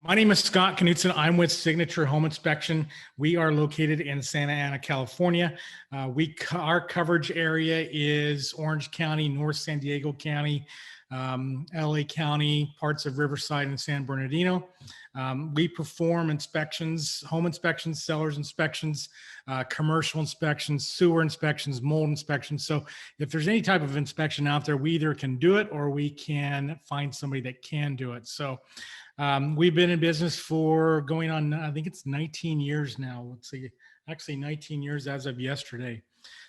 My name is Scott Knutson. I'm with Signature Home Inspection. We are located in Santa Ana, California. Our coverage area is Orange County, North San Diego County, LA County, parts of Riverside and San Bernardino. We perform inspections, home inspections, sellers inspections, commercial inspections, sewer inspections, mold inspections. So if there's any type of inspection out there, we either can do it or we can find somebody that can do it. So we've been in business for going on, I think it's 19 years now. Let's see, actually 19 years as of yesterday.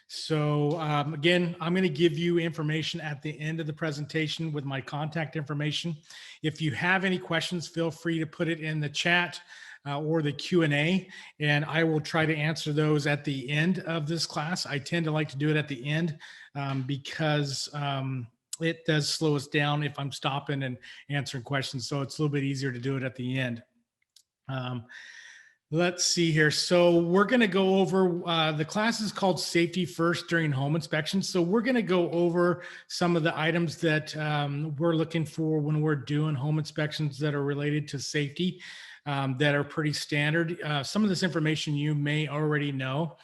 So again, I'm going to give you information at the end of the presentation with my contact information. If you have any questions, feel free to put it in the chat or the Q&A, and I will try to answer those at the end of this class. I tend to like to do it at the end because it does slow us down if I'm stopping and answering questions. So it's a little bit easier to do it at the end. Let's see here. So we're going to go over, the class is called Safety First During Home Inspections. So we're going to go over some of the items that we're looking for when we're doing home inspections that are related to safety, that are pretty standard. Some of this information you may already know.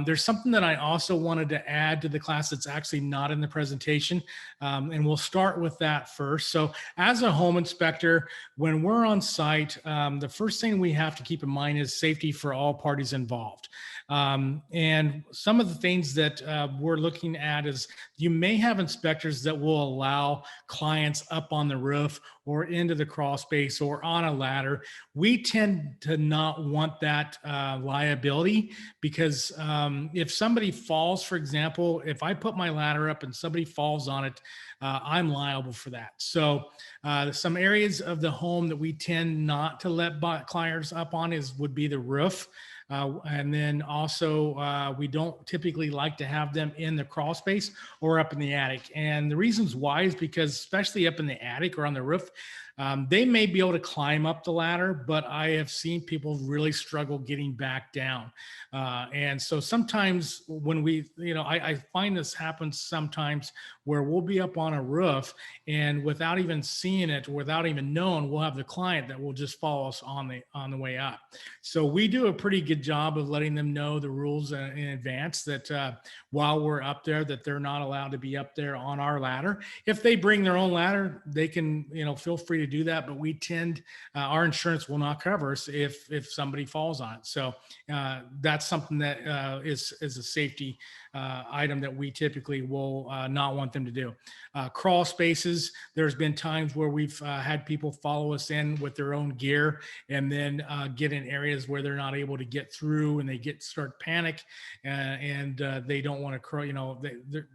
There's something that I also wanted to add to the class that's actually not in the presentation, and we'll start with that first. So as a home inspector, when we're on site, the first thing we have to keep in mind is safety for all parties involved. And some of the things that we're looking at is you may have inspectors that will allow clients up on the roof or into the crawl space or on a ladder. We tend to not want that liability because if somebody falls, for example, if I put my ladder up and somebody falls on it, I'm liable for that. So some areas of the home that we tend not to let clients up on would be the roof. And then also, we don't typically like to have them in the crawl space or up in the attic. And the reasons why is because, especially up in the attic or on the roof, they may be able to climb up the ladder, but I have seen people really struggle getting back down. And so sometimes when I find this happens sometimes where we'll be up on a roof and without even seeing it, without even knowing, we'll have the client that will just follow us on the way up. So we do a pretty good job of letting them know the rules in advance that while we're up there, that they're not allowed to be up there on our ladder. If they bring their own ladder, they can, feel free to do that, but we tend, our insurance will not cover us if somebody falls on it. So that's something that is a safety item that we typically will not want them to do. Crawl spaces, there's been times where we've had people follow us in with their own gear and then get in areas where they're not able to get through and they start panic and they don't want to crawl,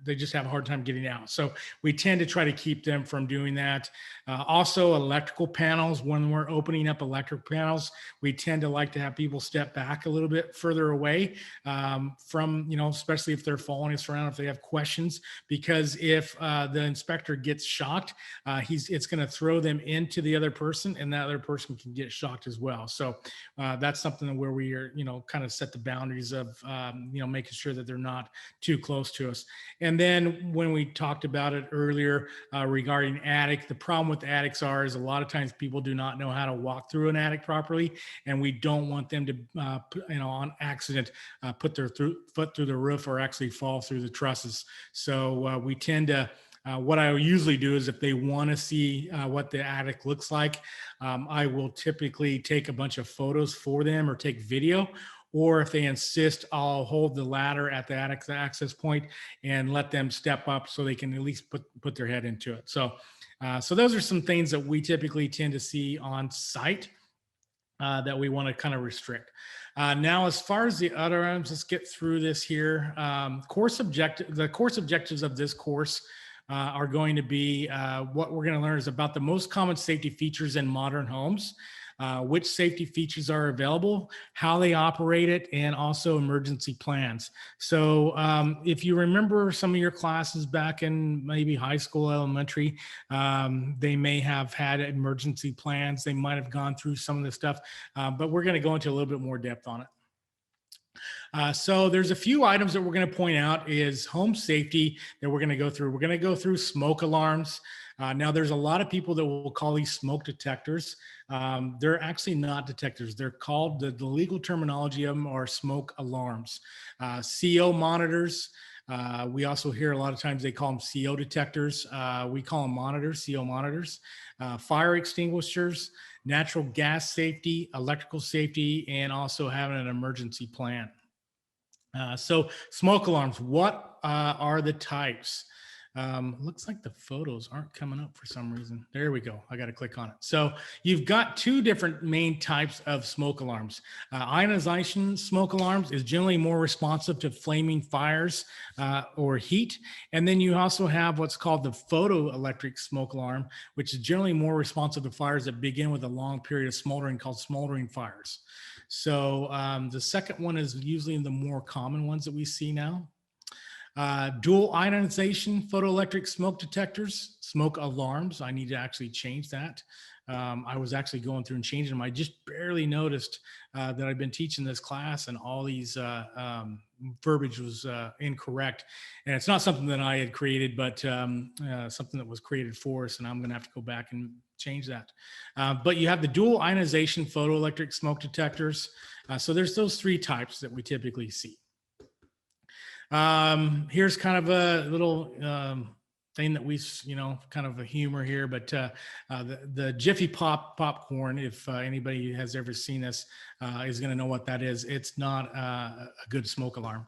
they just have a hard time getting out. So we tend to try to keep them from doing that. Also electrical panels, when we're opening up electric panels, we tend to like to have people step back a little bit further away from, especially if they're following us around, if they have questions, because if the inspector gets shocked, it's going to throw them into the other person and that other person can get shocked as well. So that's something where we are, kind of set the boundaries of, making sure that they're not too close to us. And then when we talked about it earlier regarding attic, the problem with attics is a lot of times people do not know how to walk through an attic properly, and we don't want them to, on accident, put their foot through the roof or actually fall through the trusses. So we tend to, what I usually do is if they want to see what the attic looks like, I will typically take a bunch of photos for them or take video. Or if they insist, I'll hold the ladder at the attic access point and let them step up so they can at least put their head into it. So those are some things that we typically tend to see on site that we want to kind of restrict. Now, as far as the other items, let's get through this here. The course objectives of this course are going to be what we're going to learn is about the most common safety features in modern homes, which safety features are available, how they operate it, and also emergency plans. So if you remember some of your classes back in maybe high school, elementary, they may have had emergency plans. They might have gone through some of the stuff, but we're going to go into a little bit more depth on it. So there's a few items that we're going to point out is home safety that we're going to go through. We're going to go through smoke alarms. Now, there's a lot of people that will call these smoke detectors. They're actually not detectors. They're called, the legal terminology of them are smoke alarms. CO monitors. We also hear a lot of times they call them CO detectors. We call them monitors, CO monitors. Fire extinguishers, natural gas safety, electrical safety, and also having an emergency plan. So smoke alarms, what are the types? Looks like the photos aren't coming up for some reason. There we go. I got to click on it. So you've got two different main types of smoke alarms. Ionization smoke alarms is generally more responsive to flaming fires or heat. And then you also have what's called the photoelectric smoke alarm, which is generally more responsive to fires that begin with a long period of smoldering called smoldering fires. So the second one is usually the more common ones that we see now. Dual ionization photoelectric smoke detectors, smoke alarms. I need to actually change that. I was actually going through and changing them. I just barely noticed that I've been teaching this class and all these verbiage was incorrect. And it's not something that I had created, but something that was created for us. And I'm going to have to go back and change that. But you have the dual ionization photoelectric smoke detectors. So there's those three types that we typically see. Here's kind of a little thing that we, kind of a humor here, but the Jiffy Pop popcorn, if anybody has ever seen this, is going to know what that is. It's not a good smoke alarm.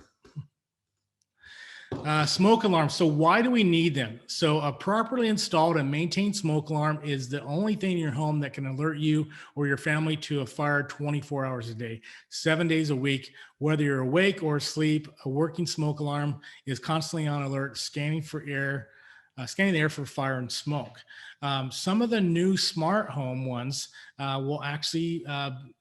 Smoke alarms. So why do we need them? So a properly installed and maintained smoke alarm is the only thing in your home that can alert you or your family to a fire 24 hours a day, 7 days a week. Whether you're awake or asleep, a working smoke alarm is constantly on alert, scanning the air for fire and smoke. Some of the new smart home ones will actually,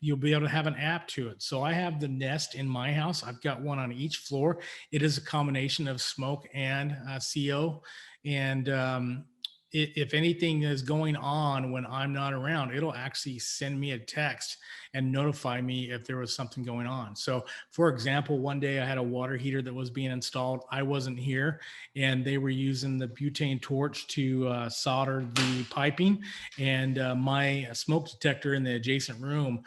you'll be able to have an app to it. So I have the Nest in my house. I've got one on each floor. It is a combination of smoke and CO. And if anything is going on when I'm not around, it'll actually send me a text and notify me if there was something going on. So for example, one day I had a water heater that was being installed. I wasn't here and they were using the butane torch to solder the piping. And my smoke detector in the adjacent room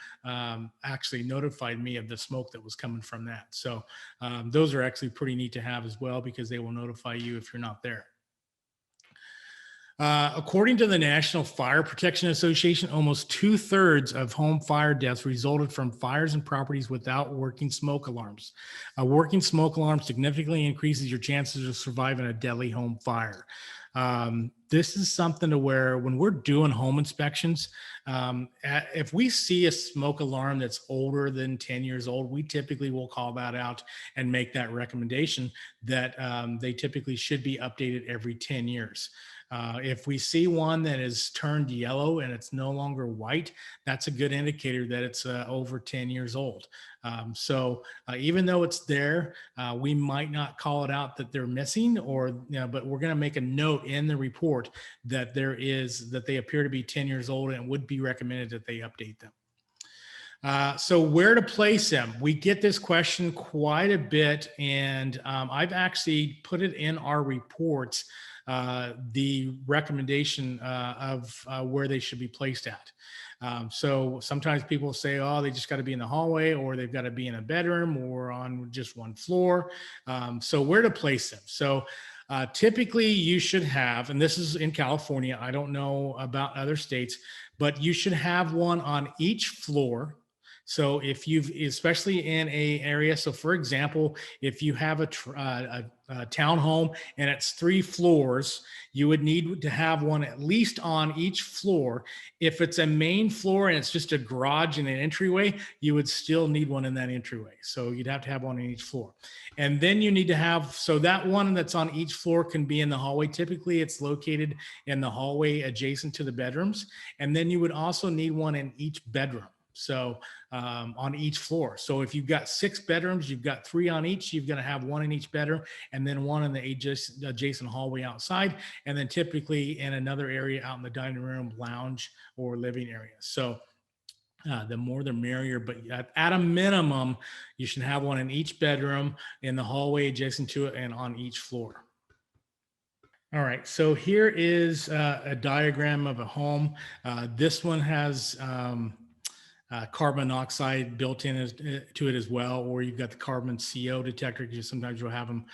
actually notified me of the smoke that was coming from that. So those are actually pretty neat to have as well, because they will notify you if you're not there. According to the National Fire Protection Association, almost 2/3 of home fire deaths resulted from fires in properties without working smoke alarms. A working smoke alarm significantly increases your chances of surviving a deadly home fire. This is something to where when we're doing home inspections, if we see a smoke alarm that's older than 10 years old, we typically will call that out and make that recommendation that they typically should be updated every 10 years. If we see one that is turned yellow and it's no longer white, that's a good indicator that it's over 10 years old. So even though it's there, we might not call it out that they're missing, but we're going to make a note in the report that that they appear to be 10 years old and would be recommended that they update them. So where to place them? We get this question quite a bit, and I've actually put it in our reports, the recommendation of where they should be placed at. So sometimes people say, oh, they just got to be in the hallway, or they've got to be in a bedroom, or on just one floor. So where to place them? So typically you should have, and this is in California, I don't know about other states, but you should have one on each floor. So if especially in a area, so for example, if you have a townhome and it's 3 floors, you would need to have one at least on each floor. If it's a main floor and it's just a garage and an entryway, you would still need one in that entryway. So you'd have to have one on each floor. And then you need to have, so that one that's on each floor can be in the hallway. Typically it's located in the hallway adjacent to the bedrooms. And then you would also need one in each bedroom. So on each floor. So if you've got 6 bedrooms, you've got 3 on each, you've got to have one in each bedroom, and then one in the adjacent hallway outside, and then typically in another area out in the dining room, lounge, or living area. So the more the merrier, but at a minimum, you should have one in each bedroom, in the hallway adjacent to it, and on each floor. All right, so here is a diagram of a home. This one has carbon monoxide built in to it as well, or you've got the carbon CO detector, because sometimes you'll have them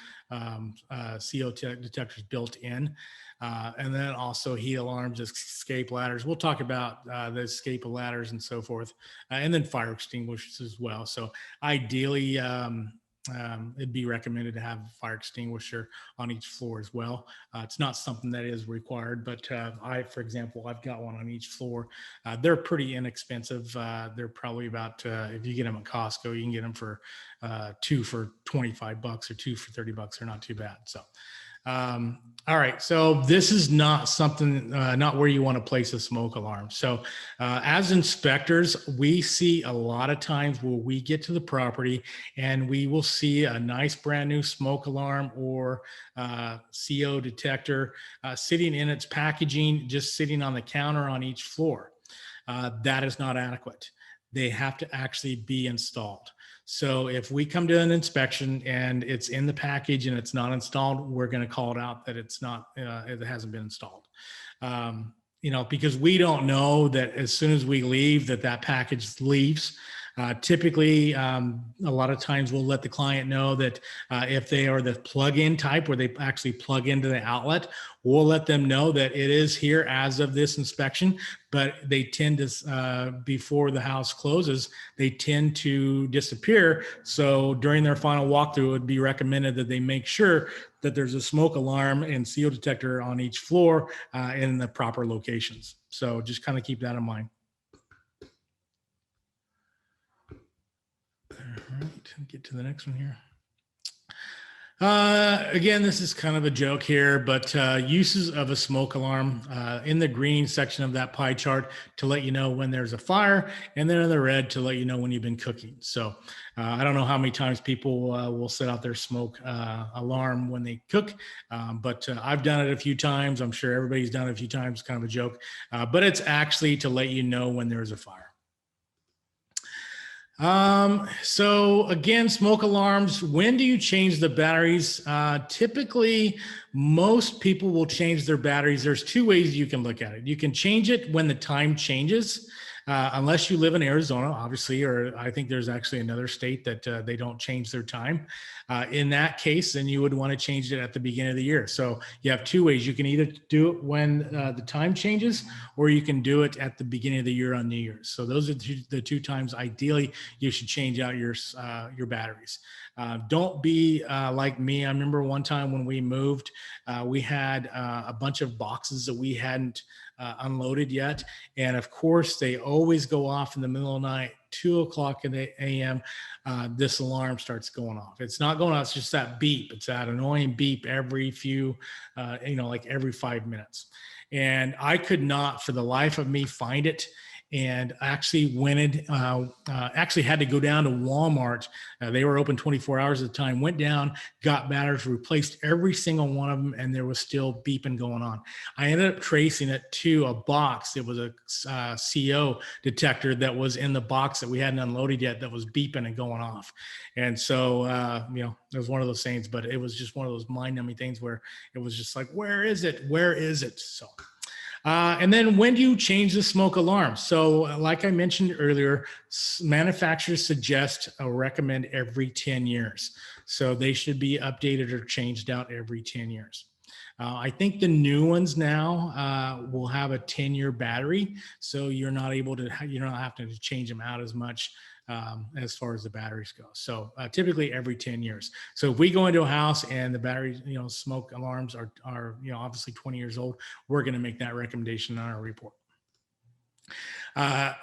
CO detectors built in. And then also heat alarms, escape ladders. We'll talk about the escape ladders and so forth, and then fire extinguishers as well. So ideally, it'd be recommended to have a fire extinguisher on each floor as well. It's not something that is required, but for example, I've got one on each floor. They're pretty inexpensive. They're probably about, if you get them at Costco, you can get them for two for 25 bucks or two for 30 bucks. They're not too bad. So, all right. So this is not something, not where you want to place a smoke alarm. So as inspectors, we see a lot of times where we get to the property and we will see a nice brand new smoke alarm or CO detector sitting in its packaging, just sitting on the counter on each floor. That is not adequate. They have to actually be installed. So if we come to an inspection and it's in the package and it's not installed, we're going to call it out that it's not, it hasn't been installed. Because we don't know that as soon as we leave that package leaves. Typically, a lot of times we'll let the client know that if they are the plug-in type where they actually plug into the outlet, we'll let them know that it is here as of this inspection, but they tend to, before the house closes, they tend to disappear. So during their final walkthrough, it would be recommended that they make sure that there's a smoke alarm and CO detector on each floor in the proper locations. So just kind of keep that in mind. All right, get to the next one here. Again, this is kind of a joke here, but uses of a smoke alarm in the green section of that pie chart to let you know when there's a fire, and then in the red to let you know when you've been cooking. So I don't know how many times people will set out their smoke alarm when they cook, but I've done it a few times. I'm sure everybody's done it a few times, kind of a joke, but it's actually to let you know when there's a fire. So again, smoke alarms, when do you change the batteries? Typically, most people will change their batteries. There's two ways you can look at it. You can change it when the time changes, unless you live in Arizona, obviously, or I think there's actually another state that they don't change their time. In that case, then you would want to change it at the beginning of the year. So you have two ways. You can either do it when the time changes, or you can do it at the beginning of the year on New Year's. So those are the two times ideally you should change out your batteries. Don't be like me. I remember one time when we moved, we had a bunch of boxes that we hadn't unloaded yet. And of course, they always go off in the middle of the night, 2 o'clock in the a.m. This alarm starts going off. It's not going off. It's just that beep. It's that annoying beep every few, like every 5 minutes. And I could not, for the life of me, find it. And actually actually had to go down to Walmart. They were open 24 hours at a time, went down, got batteries, replaced every single one of them, and there was still beeping going on. I ended up tracing it to a box. It was a CO detector that was in the box that we hadn't unloaded yet that was beeping and going off. And so, it was one of those things, but it was just one of those mind-numbing things where it was just like, where is it? Where is it? So. And then when do you change the smoke alarm? So like I mentioned earlier, manufacturers suggest or recommend every 10 years. So they should be updated or changed out every 10 years. I think the new ones now will have a 10-year battery. So you're not having to change them out as much as far as the batteries go. So typically every 10 years. So if we go into a house and the battery, smoke alarms are obviously 20 years old, we're going to make that recommendation on our report.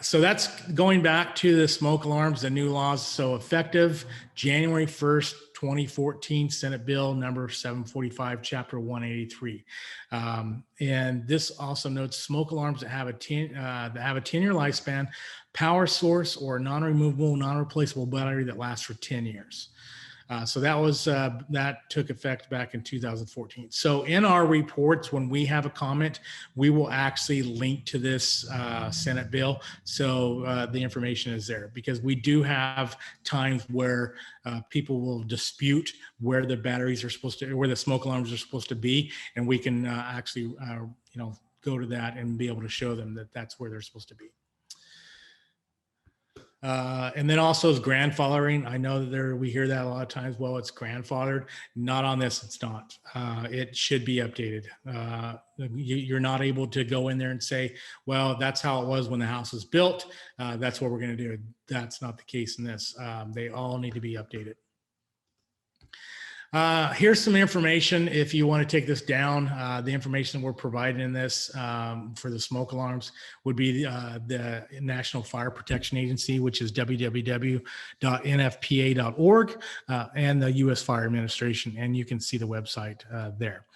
So that's going back to the smoke alarms, the new laws. So effective January 1st, 2014, Senate Bill number 745, Chapter 183. And this also notes smoke alarms that have a 10-year lifespan, power source, or non-removable, non-replaceable battery that lasts for 10 years. So that took effect back in 2014. So in our reports, when we have a comment, we will actually link to this Senate bill. So the information is there, because we do have times where people will dispute where the batteries are supposed to, where the smoke alarms are supposed to be, and we can actually, go to that and be able to show them that that's where they're supposed to be. And then also is grandfathering. I know that we hear that a lot of times. Well, it's grandfathered. Not on this. It's not. It should be updated. You're not able to go in there and say, well, that's how it was when the house was built. That's what we're going to do. That's not the case in this. They all need to be updated. Here's some information if you want to take this down. The information we're providing in this for the smoke alarms would be the National Fire Protection Agency, which is www.nfpa.org, and the U.S. Fire Administration, and you can see the website there.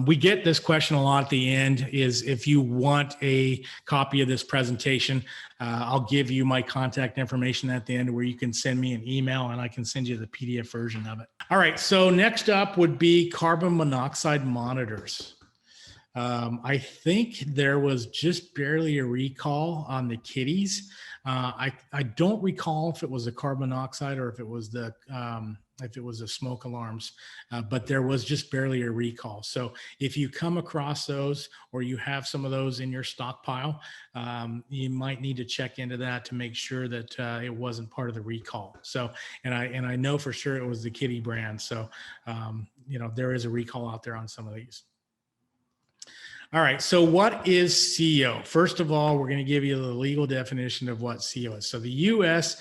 We get this question a lot at the end, is if you want a copy of this presentation, I'll give you my contact information at the end where you can send me an email and I can send you the PDF version of it. All right, so next up would be carbon monoxide monitors. I think there was just barely a recall on the kitties. I don't recall if it was the carbon monoxide or if it was the smoke alarms, but there was just barely a recall. So if you come across those or you have some of those in your stockpile, you might need to check into that to make sure that it wasn't part of the recall. So, and I know for sure it was the kitty brand. So, there is a recall out there on some of these. All right, so what is CO? First of all, we're going to give you the legal definition of what CO is. So the U.S.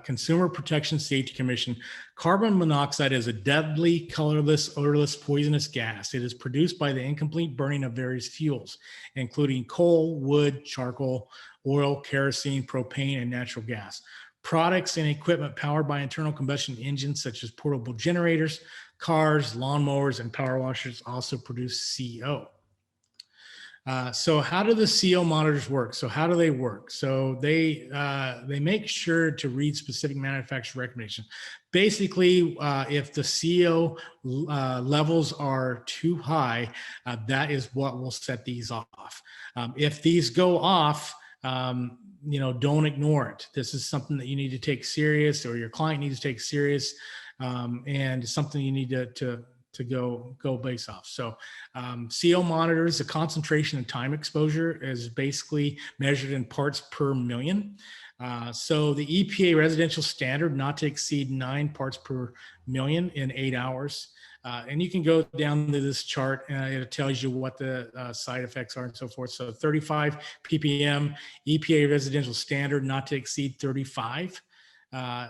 Consumer Protection Safety Commission, carbon monoxide is a deadly, colorless, odorless, poisonous gas. It is produced by the incomplete burning of various fuels, including coal, wood, charcoal, oil, kerosene, propane, and natural gas. Products and equipment powered by internal combustion engines, such as portable generators, cars, lawnmowers, and power washers, also produce CO. So how do the CO monitors work? So how do they work? So they make sure to read specific manufacturer recommendations. Basically, if the CO levels are too high, that is what will set these off. If these go off, don't ignore it. This is something that you need to take serious, or your client needs to take serious, and something you need to go base off. So CO monitors, the concentration and time exposure is basically measured in parts per million. So the EPA residential standard not to exceed 9 parts per million in 8 hours. And you can go down to this chart and it tells you what the side effects are and so forth. So 35 ppm, EPA residential standard not to exceed 35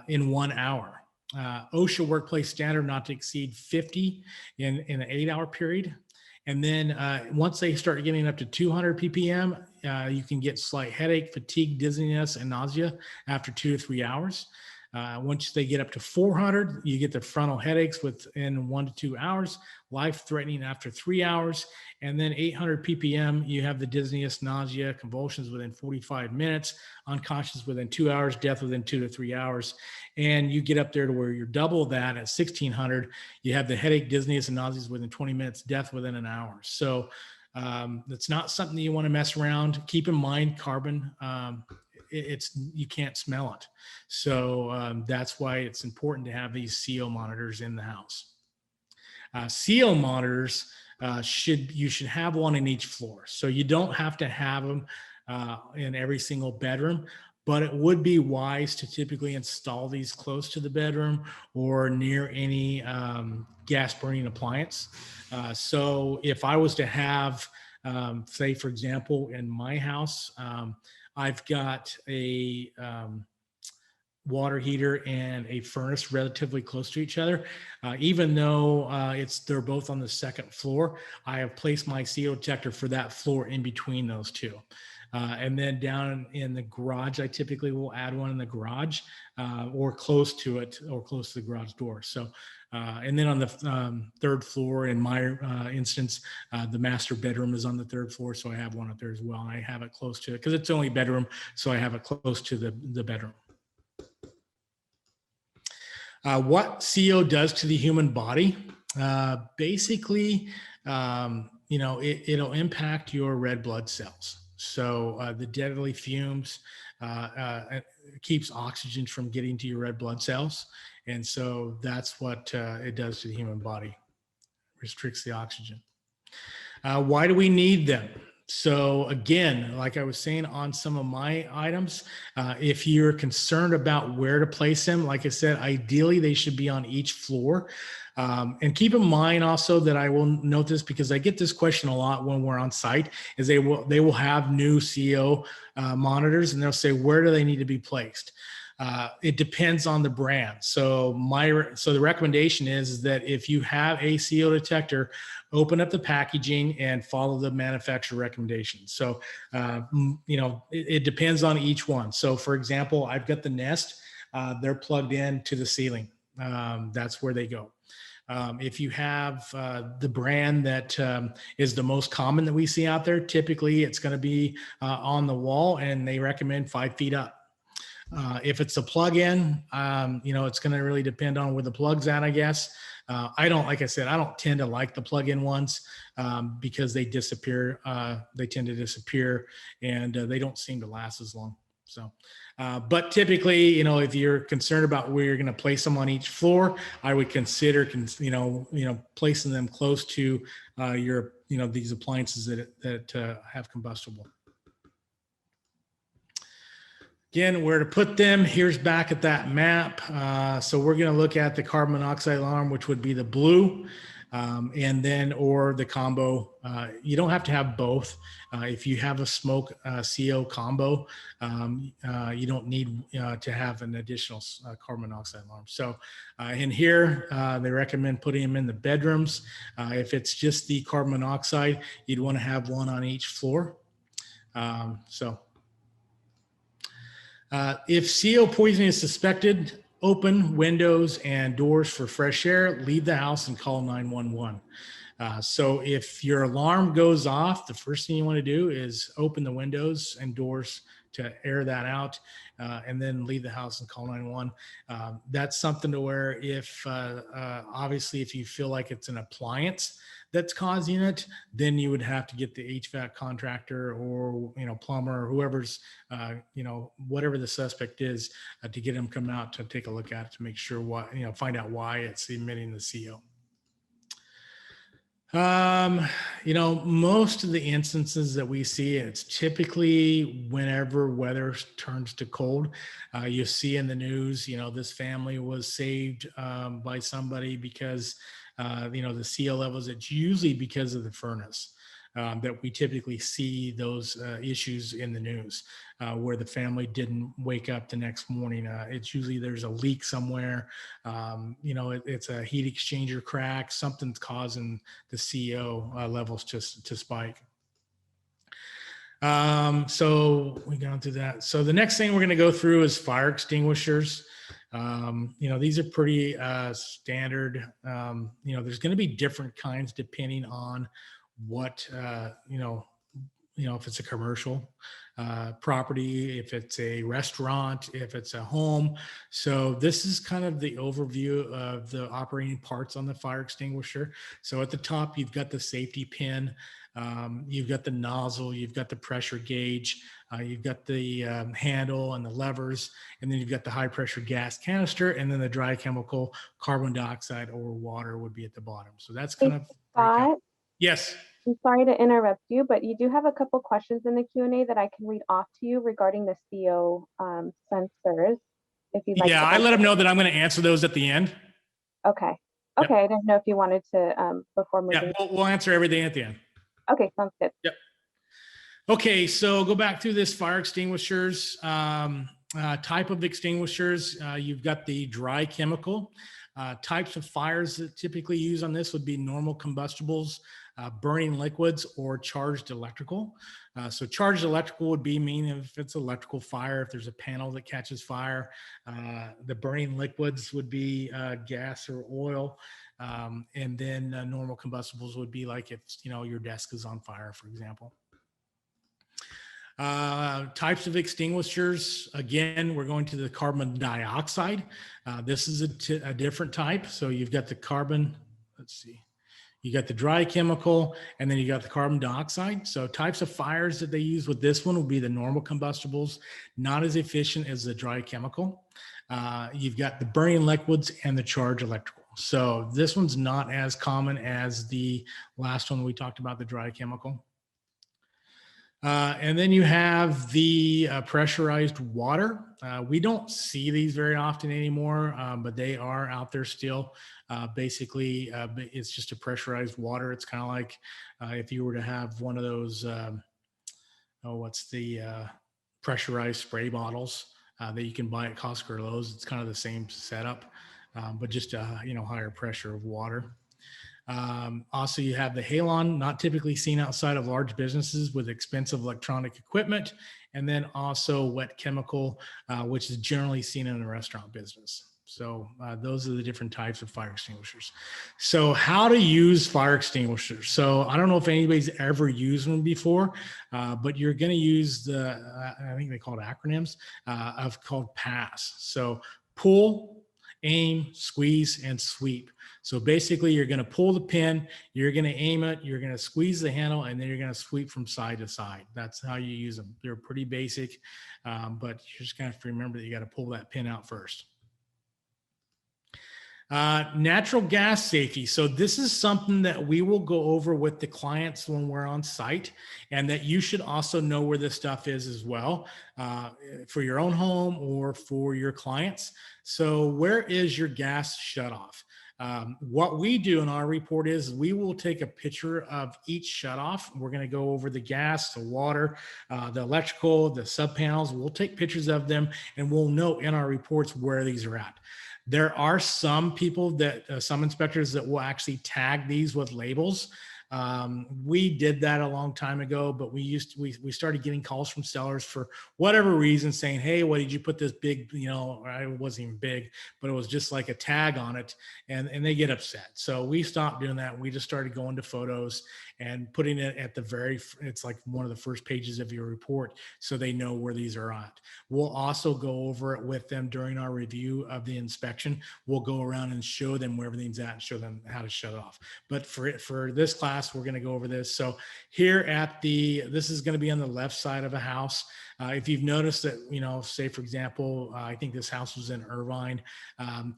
in 1 hour. OSHA workplace standard not to exceed 50 in an 8-hour period. And then once they start getting up to 200 ppm, you can get slight headache, fatigue, dizziness, and nausea after 2 to 3 hours. Once they get up to 400, you get the frontal headaches within 1 to 2 hours, life-threatening after 3 hours. And then 800 ppm, you have the dizziness, nausea, convulsions within 45 minutes, unconscious within 2 hours, death within 2 to 3 hours. And you get up there to where you're double that at 1600, you have the headache, dizziness, and nausea within 20 minutes, death within an hour. So that's not something that you want to mess around. Keep in mind, carbon, you can't smell it. So that's why it's important to have these CO monitors in the house. CO monitors, you should have one in each floor. So you don't have to have them in every single bedroom, but it would be wise to typically install these close to the bedroom or near any gas burning appliance. So if I was to have, say, for example, in my house, I've got a water heater and a furnace relatively close to each other. Even though they're both on the second floor, I have placed my CO detector for that floor in between those two. And then down in the garage, I typically will add one in the garage or close to it or close to the garage door. So, and then on the third floor, in my instance, the master bedroom is on the third floor. So I have one up there as well. And I have it close to it because it's only bedroom. So I have it close to the bedroom. What CO does to the human body? Basically, it'll impact your red blood cells. So the deadly fumes keeps oxygen from getting to your red blood cells. And so that's what it does to the human body, restricts the oxygen. Why do we need them? So again, like I was saying on some of my items, if you're concerned about where to place them, like I said, ideally they should be on each floor. And keep in mind also that I will note this because I get this question a lot when we're on site, is they will have new CO monitors and they'll say, where do they need to be placed? It depends on the brand. So the recommendation is that if you have a CO detector, open up the packaging and follow the manufacturer recommendations. So, it depends on each one. So for example, I've got the Nest, they're plugged in to the ceiling. That's where they go. If you have the brand that is the most common that we see out there, typically it's going to be on the wall and they recommend 5 feet up. If it's a plug-in, it's going to really depend on where the plug's at, I guess. Like I said, I don't tend to like the plug-in ones because they disappear. They tend to disappear and they don't seem to last as long. So, but typically, if you're concerned about where you're going to place them on each floor, I would consider, placing them close to your, these appliances that have combustible. Again, where to put them, here's back at that map. So we're going to look at the carbon monoxide alarm, which would be the blue, or the combo. You don't have to have both. If you have a smoke CO combo, you don't need to have an additional carbon monoxide alarm. So in here, they recommend putting them in the bedrooms. If it's just the carbon monoxide, you'd want to have one on each floor. If CO poisoning is suspected, open windows and doors for fresh air, leave the house and call 911. So if your alarm goes off, the first thing you want to do is open the windows and doors to air that out, and then leave the house and call 911. That's something to where if obviously if you feel like it's an appliance that's causing it, then you would have to get the HVAC contractor or plumber or whoever's whatever the suspect is to get them come out to take a look at it to make sure find out why it's emitting the CO. Most of the instances that we see, it's typically whenever weather turns to cold. You see in the news, this family was saved by somebody because the CO levels. It's usually because of the furnace that we typically see those issues in the news where the family didn't wake up the next morning. It's usually there's a leak somewhere. It's a heat exchanger crack. Something's causing the CO levels to spike. So we got through that. So the next thing we're going to go through is fire extinguishers. These are pretty standard. There's going to be different kinds depending on what, if it's a commercial property, if it's a restaurant, if it's a home. So this is kind of the overview of the operating parts on the fire extinguisher. So at the top, you've got the safety pin, you've got the nozzle, you've got the pressure gauge, you've got the handle and the levers, and then you've got the high pressure gas canister, and then the dry chemical carbon dioxide or water would be at the bottom. So that's kind of Scott. Yes. I'm sorry to interrupt you, but you do have a couple questions in the Q&A that I can read off to you regarding the CO sensors. If you'd like. Yeah, I let them know that I'm going to answer those at the end. Okay. Okay. Yep. I didn't know if you wanted to before moving. Yeah, we'll answer everything at the end. Okay, sounds good. Yep. Okay, so go back through this fire extinguishers. Type of extinguishers, you've got the dry chemical. Types of fires that typically use on this would be normal combustibles, burning liquids, or charged electrical. So charged electrical would be if it's electrical fire, if there's a panel that catches fire. The burning liquids would be gas or oil. And then normal combustibles would be like if your desk is on fire, for example. Types of extinguishers, again, we're going to the carbon dioxide. This is a different type. So you've got the carbon, let's see, you got the dry chemical, and then you got the carbon dioxide. So types of fires that they use with this one would be the normal combustibles, not as efficient as the dry chemical. You've got the burning liquids and the charge electrical. So this one's not as common as the last one we talked about, the dry chemical. And then you have the pressurized water. We don't see these very often anymore, but they are out there still. Basically, it's just a pressurized water. It's kind of like if you were to have one of those, what's the pressurized spray bottles that you can buy at Costco or Lowe's. It's kind of the same setup, but just a higher pressure of water. Also, you have the halon, not typically seen outside of large businesses with expensive electronic equipment, and then also wet chemical, which is generally seen in a restaurant business. So those are the different types of fire extinguishers. So how to use fire extinguishers. So I don't know if anybody's ever used one before, but you're going to use I think they call it acronyms, called PASS. So pull, aim, squeeze, and sweep. So basically you're going to pull the pin, you're going to aim it, you're going to squeeze the handle, and then you're going to sweep from side to side. That's how you use them. They're pretty basic, but you just kind of have to remember that you got to pull that pin out first. Natural gas safety. So this is something that we will go over with the clients when we're on site, and that you should also know where this stuff is as well, for your own home or for your clients. So where is your gas shutoff? What we do in our report is we will take a picture of each shutoff. We're going to go over the gas, the water, the electrical, the sub panels. We'll take pictures of them, and we'll note in our reports where these are at. There are some people that, some inspectors that will actually tag these with labels. We did that a long time ago, but we started getting calls from sellers for whatever reason saying, hey, why did you put this big, it wasn't even big, but it was just like a tag on it, and they get upset. So we stopped doing that. We just started going to photos and putting it at it's like one of the first pages of your report, so they know where these are at. We'll also go over it with them during our review of the inspection. We'll go around and show them where everything's at and show them how to shut it off. But for this class, we're going to go over this. So here this is going to be on the left side of a house. If you've noticed that, say for example, I think this house was in Irvine.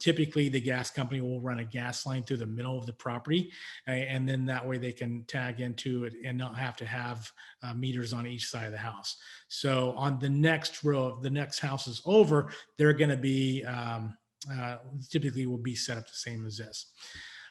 Typically the gas company will run a gas line through the middle of the property, and then that way they can tag into it and not have to have meters on each side of the house. So on the next row, the next house is over, they're going to be typically will be set up the same as this,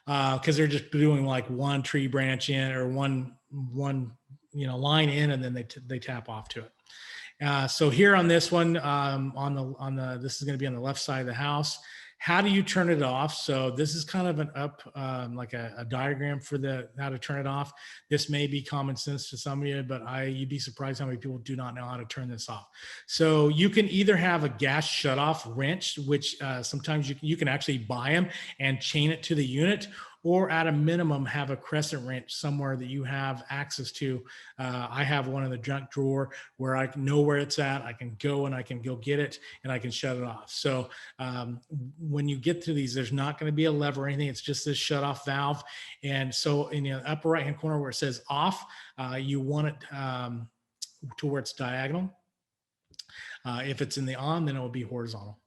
because they're just doing like one tree branch in or one line in, and then they tap off to it. So here on this one, this is going to be on the left side of the house. How do you turn it off? So this is kind of an like a diagram for how to turn it off. This may be common sense to some of you, but you'd be surprised how many people do not know how to turn this off. So you can either have a gas shutoff wrench, which sometimes you can actually buy them and chain it to the unit, or at a minimum have a crescent wrench somewhere that you have access to. I have one in the junk drawer where I know where it's at. I can go and I can go get it and I can shut it off. So when you get to these, there's not going to be a lever or anything. It's just this shut off valve. And so in the upper right hand corner where it says off, you want it to where it's diagonal. If it's in the on, then it will be horizontal.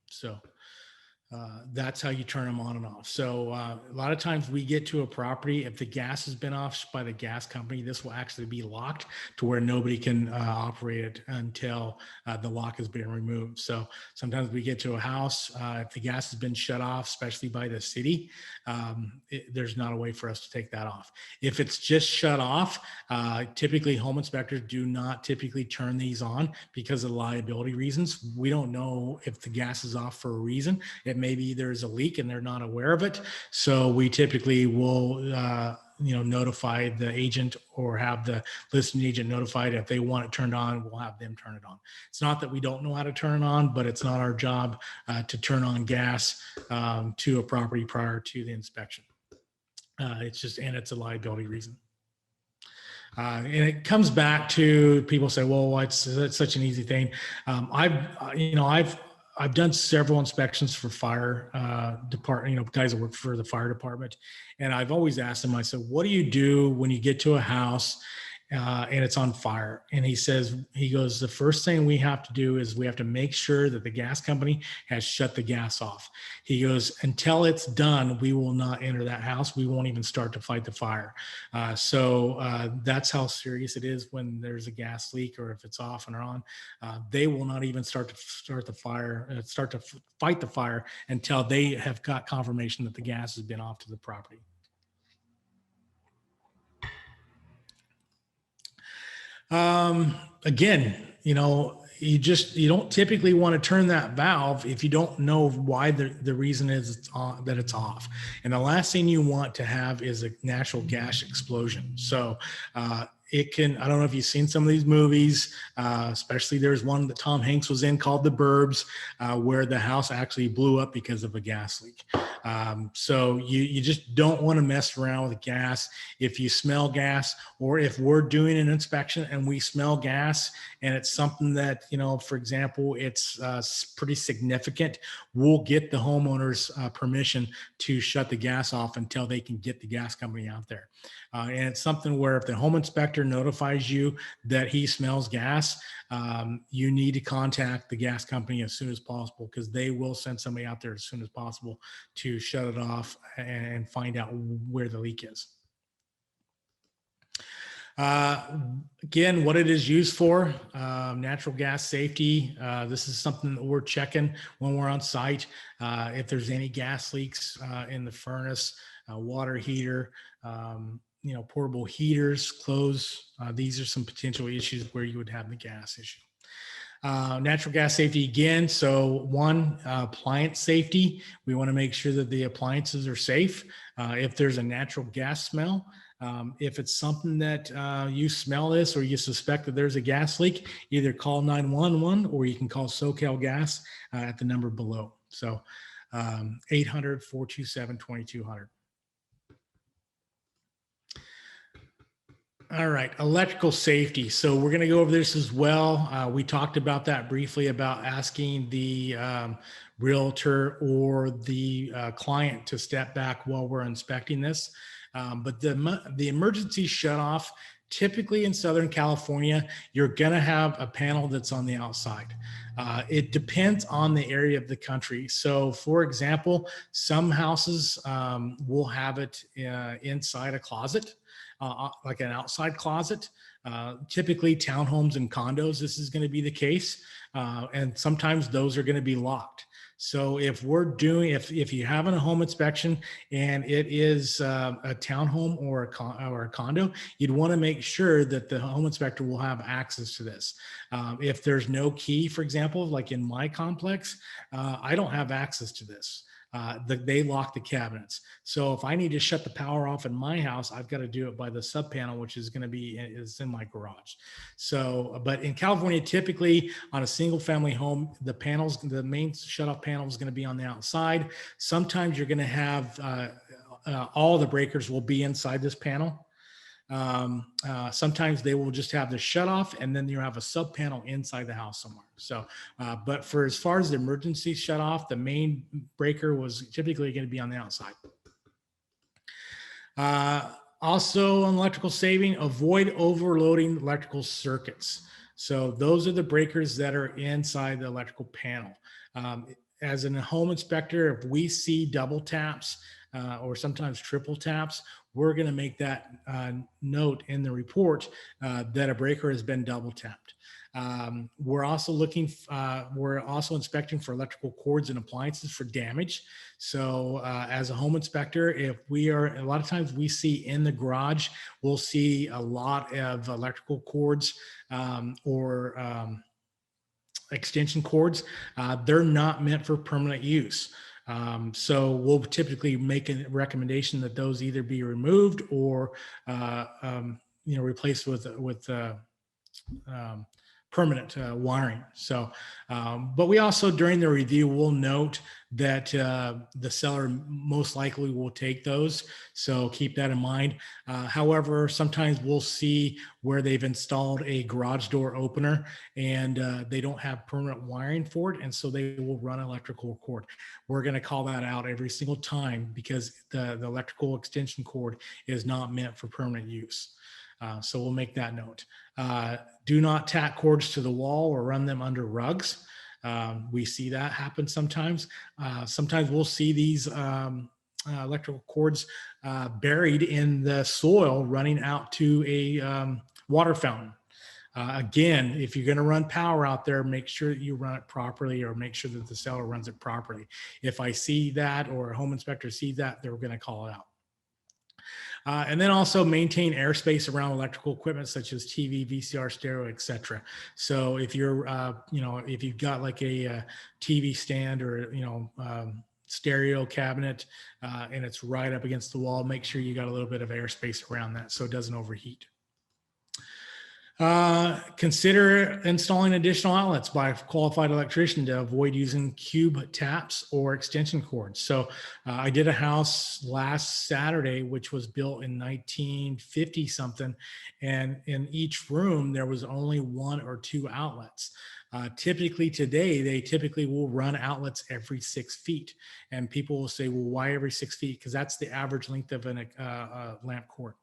So that's how you turn them on and off. So a lot of times we get to a property, if the gas has been off by the gas company, this will actually be locked to where nobody can operate it until the lock has been removed. So sometimes we get to a house, if the gas has been shut off, especially by the city, there's not a way for us to take that off. If it's just shut off, typically home inspectors do not typically turn these on because of liability reasons. We don't know if the gas is off for a reason. Maybe there's a leak and they're not aware of it. So we typically will, notify the agent or have the listing agent notified. If they want it turned on, we'll have them turn it on. It's not that we don't know how to turn it on, but it's not our job to turn on gas to a property prior to the inspection. It's a liability reason. And it comes back to people say, well, it's such an easy thing. I've done several inspections for fire department, guys that work for the fire department. And I've always asked them, I said, what do you do when you get to a house and it's on fire? And he goes, the first thing we have to do is we have to make sure that the gas company has shut the gas off. He goes, until it's done, we will not enter that house. We won't even start to fight the fire. So that's how serious it is when there's a gas leak, or if it's off and on. They will not even start to fight the fire until they have got confirmation that the gas has been off to the property. Again, you don't typically want to turn that valve if you don't know why the reason is that it's off. And the last thing you want to have is a natural gas explosion. So it can, I don't know if you've seen some of these movies, especially there's one that Tom Hanks was in called The Burbs, where the house actually blew up because of a gas leak. So you just don't want to mess around with gas. If you smell gas, or if we're doing an inspection and we smell gas and it's something that, for example, it's pretty significant, we'll get the homeowner's permission to shut the gas off until they can get the gas company out there. And it's something where if the home inspector notifies you that he smells gas, you need to contact the gas company as soon as possible, because they will send somebody out there as soon as possible to shut it off and find out where the leak is. Again, what it is used for, natural gas safety. This is something that we're checking when we're on site. If there's any gas leaks in the furnace, water heater, portable heaters, clothes. These are some potential issues where you would have the gas issue. Natural gas safety again. So one, appliance safety. We want to make sure that the appliances are safe. If there's a natural gas smell, if it's something that you smell this or you suspect that there's a gas leak, either call 911 or you can call SoCal Gas at the number below. So 800-427-2200. All right, electrical safety. So we're going to go over this as well. We talked about that briefly, about asking the realtor or the client to step back while we're inspecting this. But the emergency shutoff, typically in Southern California, you're going to have a panel that's on the outside. It depends on the area of the country. So for example, some houses will have it inside a closet. Like an outside closet. Typically townhomes and condos, this is going to be the case. And sometimes those are going to be locked. So if you have a home inspection and it is a townhome or a condo, you'd want to make sure that the home inspector will have access to this. If there's no key, for example, like in my complex, I don't have access to this. They lock the cabinets. So if I need to shut the power off in my house, I've got to do it by the sub panel, which is in my garage. So, but in California, typically on a single family home, the main shutoff panel is going to be on the outside. Sometimes you're going to have all the breakers will be inside this panel. Sometimes they will just have the shut off, and then you have a sub panel inside the house somewhere. So, but for as far as the emergency shut off, the main breaker was typically going to be on the outside. Also on electrical saving, avoid overloading electrical circuits. So those are the breakers that are inside the electrical panel. As a home inspector, if we see double taps or sometimes triple taps, we're going to make that note in the report that a breaker has been double tapped. We're also inspecting for electrical cords and appliances for damage. So as a home inspector, a lot of times we see in the garage, we'll see a lot of electrical cords or extension cords. They're not meant for permanent use. So we'll typically make a recommendation that those either be removed or replaced with permanent wiring. So, but we also during the review will note that the seller most likely will take those. So keep that in mind. However, sometimes we'll see where they've installed a garage door opener and they don't have permanent wiring for it. And so they will run electrical cord. We're going to call that out every single time because the electrical extension cord is not meant for permanent use. So we'll make that note. Do not tack cords to the wall or run them under rugs. We see that happen sometimes. Sometimes we'll see these electrical cords buried in the soil running out to a water fountain. Again, if you're going to run power out there, make sure that you run it properly or make sure that the seller runs it properly. If I see that or a home inspector sees that, they're going to call it out. And then also maintain airspace around electrical equipment such as TV, VCR, stereo, etc. So if you're, if you've got like a TV stand or, stereo cabinet and it's right up against the wall, make sure you got a little bit of airspace around that so it doesn't overheat. Consider installing additional outlets by a qualified electrician to avoid using cube taps or extension cords. So I did a house last Saturday, which was built in 1950 something. And in each room, there was only 1 or 2 outlets. Typically today, they typically will run outlets every 6 feet. And people will say, well, why every 6 feet? Because that's the average length of a lamp cord.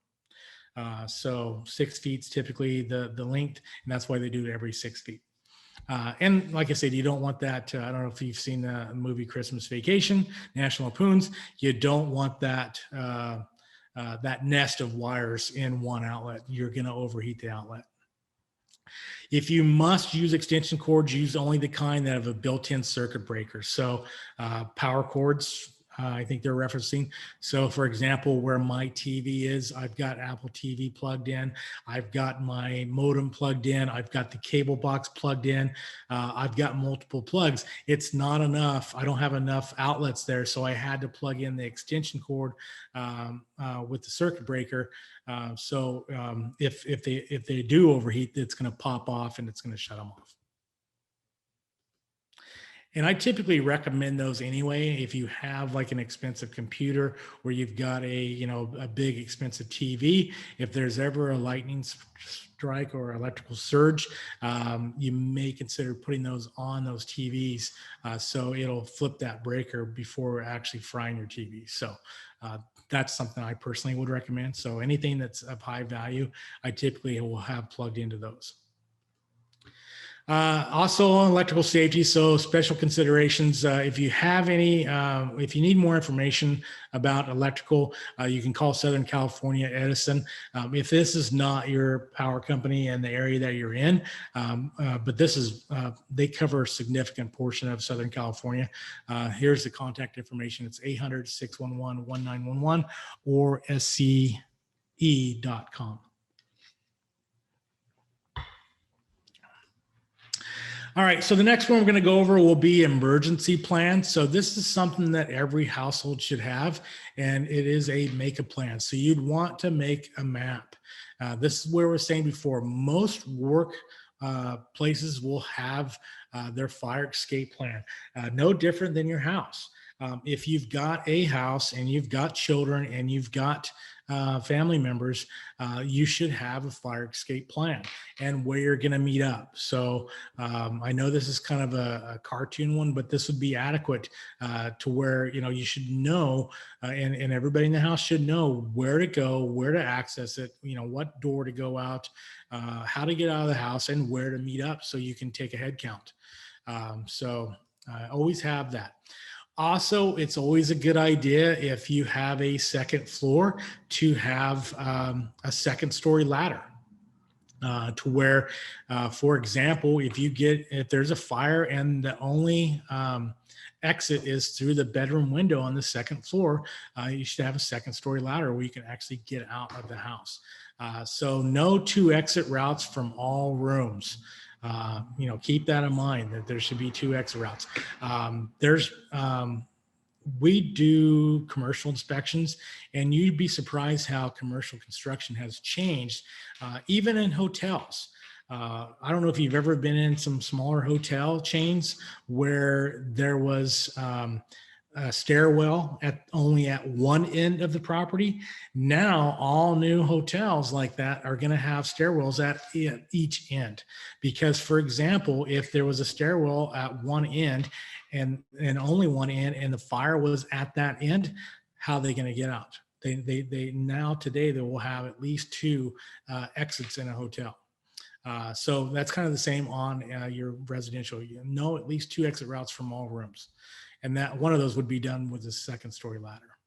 So 6 feet is typically the length, and that's why they do it every 6 feet. And like I said, you don't want that. I don't know if you've seen the movie Christmas Vacation, National Lampoons. You don't want that that nest of wires in one outlet. You're going to overheat the outlet. If you must use extension cords, use only the kind that have a built-in circuit breaker. So power cords, I think they're referencing. So for example, where my TV is, I've got Apple TV plugged in. I've got my modem plugged in. I've got the cable box plugged in. I've got multiple plugs. It's not enough. I don't have enough outlets there. So I had to plug in the extension cord with the circuit breaker. If they do overheat, it's going to pop off and it's going to shut them off. And I typically recommend those anyway. If you have like an expensive computer or you've got a big expensive TV, if there's ever a lightning strike or electrical surge, you may consider putting those on those TVs so it'll flip that breaker before actually frying your TV. So that's something I personally would recommend. So anything that's of high value, I typically will have plugged into those. Also on electrical safety, so special considerations. If you have any, if you need more information about electrical, you can call Southern California Edison. If this is not your power company in the area that you're in, but this is, they cover a significant portion of Southern California. Here's the contact information. It's 800-611-1911 or sce.com. All right, so the next one we're going to go over will be emergency plan. So this is something that every household should have, and it is a make-a plan. So you'd want to make a map. This is where we're saying before, most work places will have their fire escape plan, no different than your house. If you've got a house and you've got children and you've got family members, you should have a fire escape plan and where you're going to meet up. So I know this is kind of a cartoon one, but this would be adequate to where, you should know and everybody in the house should know where to go, where to access it, what door to go out, how to get out of the house and where to meet up so you can take a head count. So always have that. Also, it's always a good idea if you have a second floor to have a second story ladder to where, for example, if there's a fire and the only exit is through the bedroom window on the second floor, you should have a second story ladder where you can actually get out of the house. So no 2 exit routes from all rooms. Keep that in mind that there should be 2 exit routes. We do commercial inspections, and you'd be surprised how commercial construction has changed, even in hotels. I don't know if you've ever been in some smaller hotel chains where there was a stairwell only at one end of the property. Now, all new hotels like that are going to have stairwells at each end. Because, for example, if there was a stairwell at one end and only one end, and the fire was at that end, how are they going to get out? They now today they will have at least two exits in a hotel. So that's kind of the same on your residential. You know, at least two exit routes from all rooms. And that one of those would be done with a second story ladder.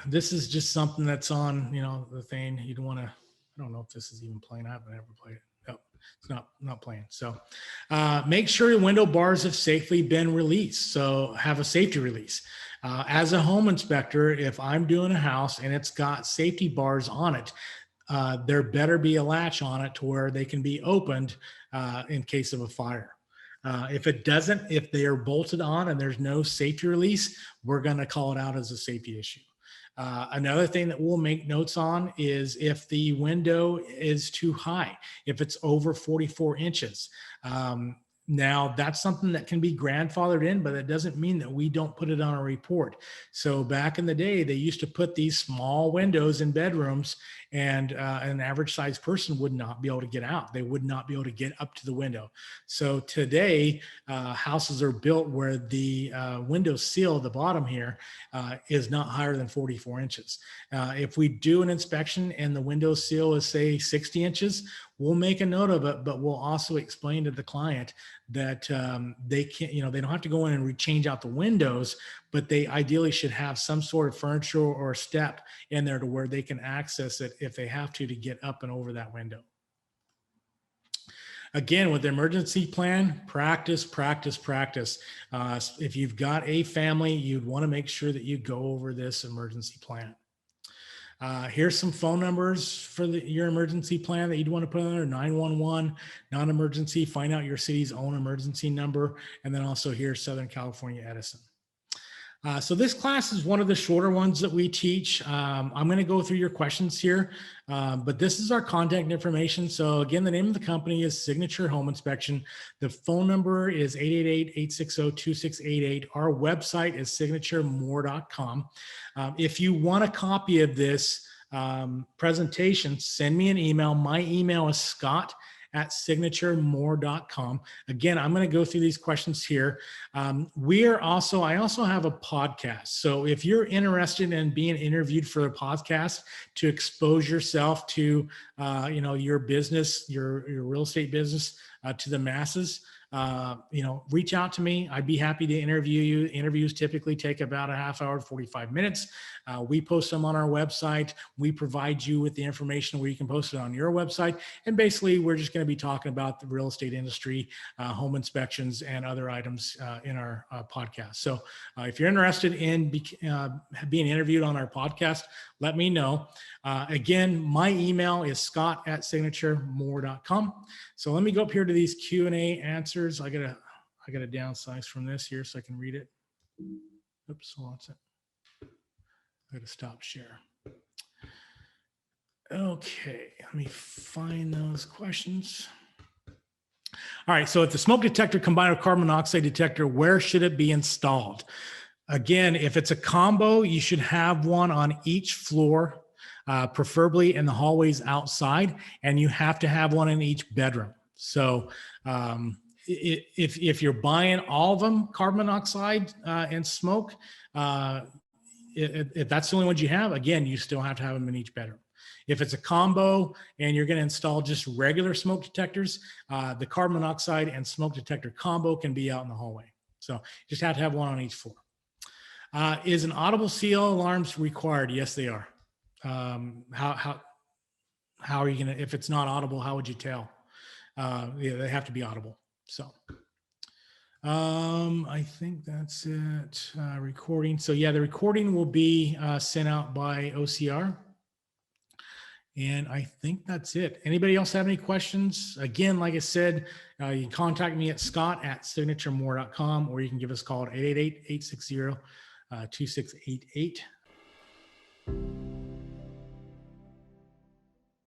This is just something that's on, you know, the thing you'd want to, I don't know if this is even playing. I haven't ever played it. No, it's not playing. So make sure your window bars have safely been released. So have a safety release. As a home inspector, if I'm doing a house and it's got safety bars on it, there better be a latch on it to where they can be opened in case of a fire. If it doesn't, if they are bolted on and there's no safety release, we're going to call it out as a safety issue. Another thing that we'll make notes on is if the window is too high, if it's over 44 inches. Now, that's something that can be grandfathered in, but it doesn't mean that we don't put it on a report. So back in the day, they used to put these small windows in bedrooms, and an average sized person would not be able to get out. They would not be able to get up to the window. So today, houses are built where the window sill at the bottom here is not higher than 44 inches. If we do an inspection and the window sill is, say, 60 inches, we'll make a note of it, but we'll also explain to the client that they can't, you know, they don't have to go in and change out the windows, but they ideally should have some sort of furniture or step in there to where they can access it if they have to get up and over that window. Again, with the emergency plan, practice, practice, practice. If you've got a family, you'd want to make sure that you go over this emergency plan. Here's some phone numbers for your emergency plan that you'd want to put on there: 911, non-emergency, find out your city's own emergency number, and then also here's Southern California Edison. So this class is one of the shorter ones that we teach. I'm going to go through your questions here, but this is our contact information. So again, the name of the company is Signature Home Inspection. The phone number is 888-860-2688. Our website is signaturemore.com. If you want a copy of this presentation, send me an email. My email is scott@signaturemore.com. Again, I'm going to go through these questions here. I also have a podcast. So if you're interested in being interviewed for a podcast to expose yourself to, your business, your real estate business to the masses, reach out to me. I'd be happy to interview you. Interviews typically take about a half hour, 45 minutes. We post them on our website. We provide you with the information where you can post it on your website. And basically, we're just going to be talking about the real estate industry, home inspections, and other items in our podcast. So if you're interested in being interviewed on our podcast, let me know. Again, my email is scott@signaturemore.com. So let me go up here to these Q&A answers. I gotta downsize from this here so I can read it. Oops, hold on a second. I gotta stop share. Okay, let me find those questions. All right, so if the smoke detector combined with carbon monoxide detector, where should it be installed? Again, if it's a combo, you should have one on each floor, preferably in the hallways outside, and you have to have one in each bedroom. So if you're buying all of them, carbon monoxide and smoke, if that's the only ones you have, again, you still have to have them in each bedroom. If it's a combo and you're going to install just regular smoke detectors, the carbon monoxide and smoke detector combo can be out in the hallway. So you just have to have one on each floor. Is an audible CO alarms required? Yes, they are. How are you going to, if it's not audible, how would you tell? They have to be audible. So I think that's it. Recording. So yeah, the recording will be sent out by OCR. And I think that's it. Anybody else have any questions? Again, like I said, you can contact me at scott@signaturemore.com, or you can give us a call at 888-860-2688.